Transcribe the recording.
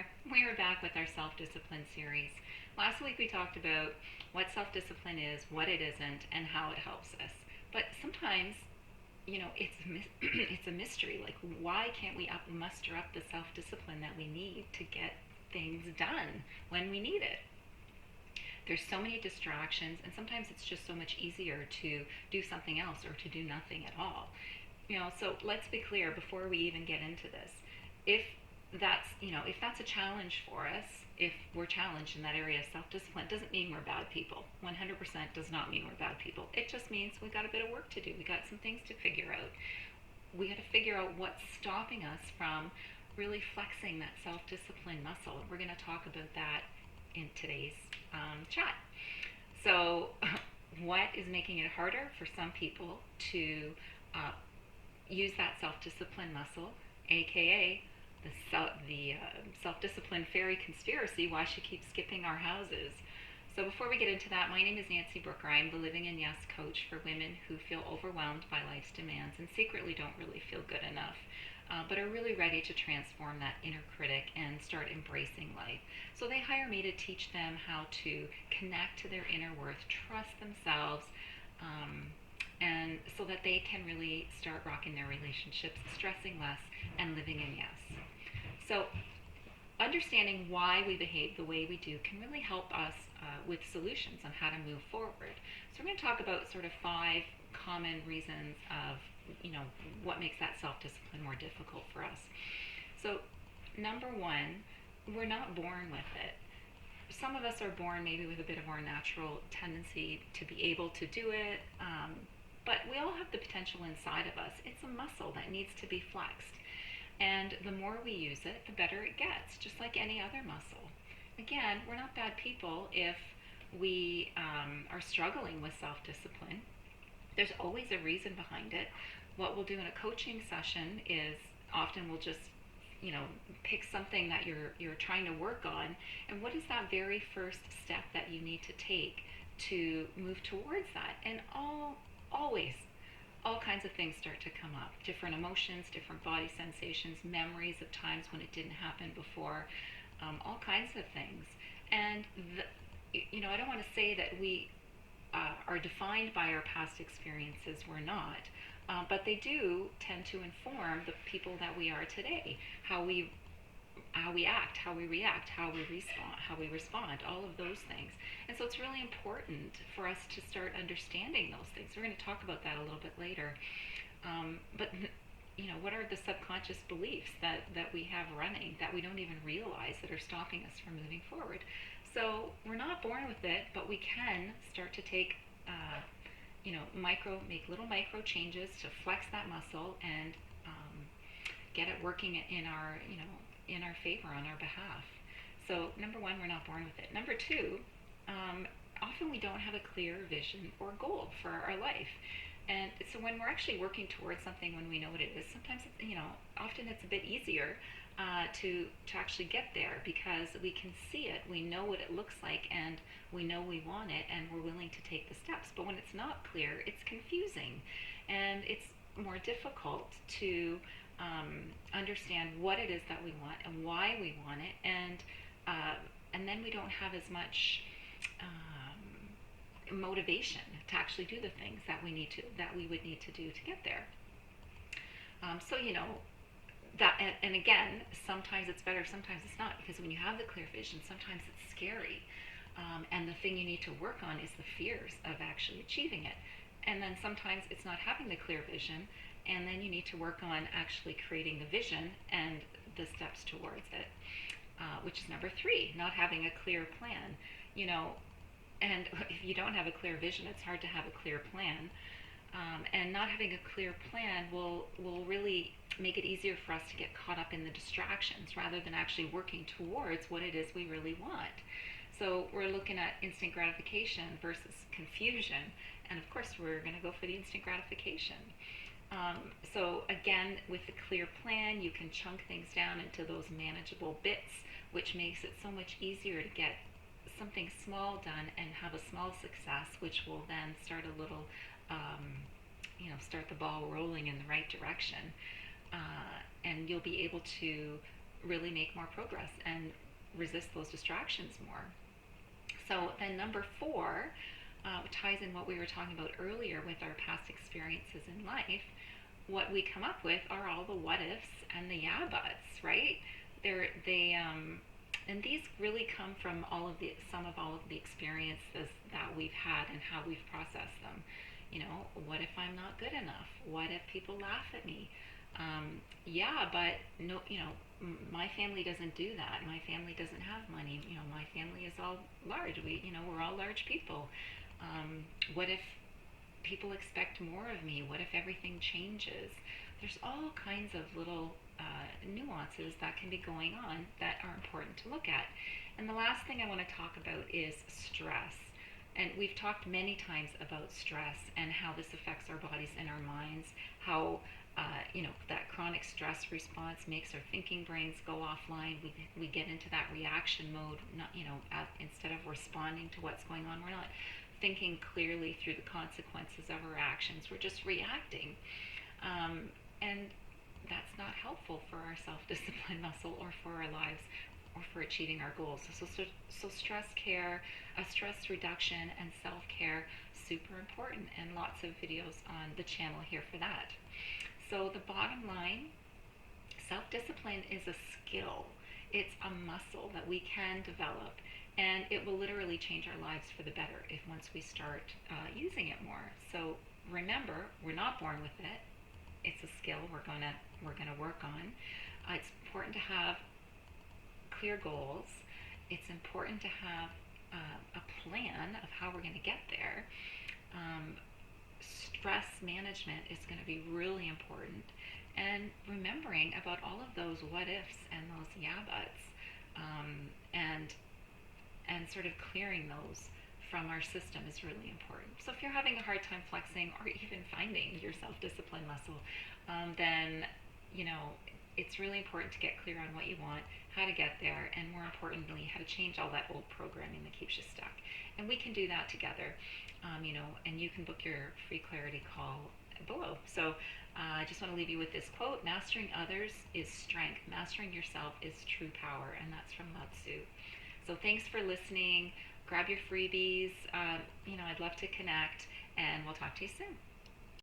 there. We are back with our self-discipline series. Last week we talked about what self-discipline is, what it isn't, and how it helps us. But sometimes, it's a mystery. Like, why can't we muster up the self-discipline that we need to get things done when we need it? There's so many distractions, and sometimes it's just so much easier to do something else or to do nothing at all. So let's be clear before we even get into this. If if that's a challenge for us, if we're challenged in that area of self-discipline, it doesn't mean we're bad people. 100% does not mean we're bad people. It just means we've got a bit of work to do. We got some things to figure out. We got to figure out what's stopping us from really flexing that self-discipline muscle. We're going to talk about that in today's chat. So, what is making it harder for some people to use that self-discipline muscle, aka the self-discipline fairy conspiracy, why she keeps skipping our houses? So before we get into that, my name is Nancy Brooker. I'm the Living in Yes coach for women who feel overwhelmed by life's demands and secretly don't really feel good enough, but are really ready to transform that inner critic and start embracing life. So they hire me to teach them how to connect to their inner worth, trust themselves, and so that they can really start rocking their relationships, stressing less, and living in yes. So understanding why we behave the way we do can really help us with solutions on how to move forward. So we're going to talk about sort of 5 common reasons of what makes that self-discipline more difficult for us. So number 1, we're not born with it. Some of us are born maybe with a bit of our natural tendency to be able to do it, but we all have the potential inside of us. It's a muscle that needs to be flexed. And the more we use it, the better it gets, just like any other muscle. Again, we're not bad people if we are struggling with self-discipline. There's always a reason behind it. What we'll do in a coaching session is often we'll just pick something that you're trying to work on, and what is that very first step that you need to take to move towards that? And always all kinds of things start to come up. Different emotions, different body sensations, memories of times when it didn't happen before, all kinds of things. And I don't want to say that we are defined by our past experiences. We're not. But they do tend to inform the people that we are today, how we act, how we react, how we respond, all of those things. And so it's really important for us to start understanding those things. We're going to talk about that a little bit later. But what are the subconscious beliefs that we have running that we don't even realize that are stopping us from moving forward? So we're not born with it, but we can start to take make little micro changes to flex that muscle and get it working in our favor, on our behalf. So number 1, we're not born with it. Number 2, often we don't have a clear vision or goal for our life. And so when we're actually working towards something, when we know what it is, sometimes often it's a bit easier to actually get there because we can see it, we know what it looks like, and we know we want it, and we're willing to take the steps. But when it's not clear, it's confusing, and it's more difficult to understand what it is that we want and why we want it, and then we don't have as much motivation to actually do the things that we would need to do to get there. And again, sometimes it's better, sometimes it's not, because when you have the clear vision, sometimes it's scary. And the thing you need to work on is the fears of actually achieving it. And then sometimes it's not having the clear vision, and then you need to work on actually creating the vision and the steps towards it, which is number 3, not having a clear plan. And if you don't have a clear vision, it's hard to have a clear plan. And not having a clear plan will really make it easier for us to get caught up in the distractions rather than actually working towards what it is we really want. So we're looking at instant gratification versus confusion, and of course we're going to go for the instant gratification. So again, with a clear plan, you can chunk things down into those manageable bits, which makes it so much easier to get something small done and have a small success, which will then start a little start the ball rolling in the right direction, and you'll be able to really make more progress and resist those distractions more. So then number four ties in what we were talking about earlier with our past experiences in life. What we come up with are all the what ifs and the yeah buts, right? And these really come from some of all of the experiences that we've had and how we've processed them. What if I'm not good enough? What if people laugh at me? Yeah, but no, my family doesn't do that. My family doesn't have money. My family is all large. We're all large people. What if people expect more of me? What if everything changes? There's all kinds of little nuances that can be going on that are important to look at. And the last thing I want to talk about is stress. And we've talked many times about stress and how this affects our bodies and our minds, how that chronic stress response makes our thinking brains go offline. We get into that reaction mode. Instead of responding to what's going on, we're not thinking clearly through the consequences of our actions. We're just reacting, and that's not helpful for our self-discipline muscle or for our lives or for achieving our goals. So stress care, stress reduction, and self-care, super important, and lots of videos on the channel here for that. So the bottom line, self-discipline is a skill. It's a muscle that we can develop, and it will literally change our lives for the better if once we start using it more. So remember, we're not born with it. It's a skill we're gonna work on. It's important to have clear goals. It's important to have a plan of how we're going to get there. Stress management is going to be really important, and remembering about all of those what ifs and those yeah buts, and sort of clearing those from our system is really important. So if you're having a hard time flexing or even finding your self-discipline muscle, then it's really important to get clear on what you want, how to get there, and more importantly, how to change all that old programming that keeps you stuck. And we can do that together, and you can book your free clarity call below. So I just want to leave you with this quote: mastering others is strength, mastering yourself is true power, and that's from Lao Tzu. So thanks for listening. Grab your freebies. I'd love to connect, and we'll talk to you soon.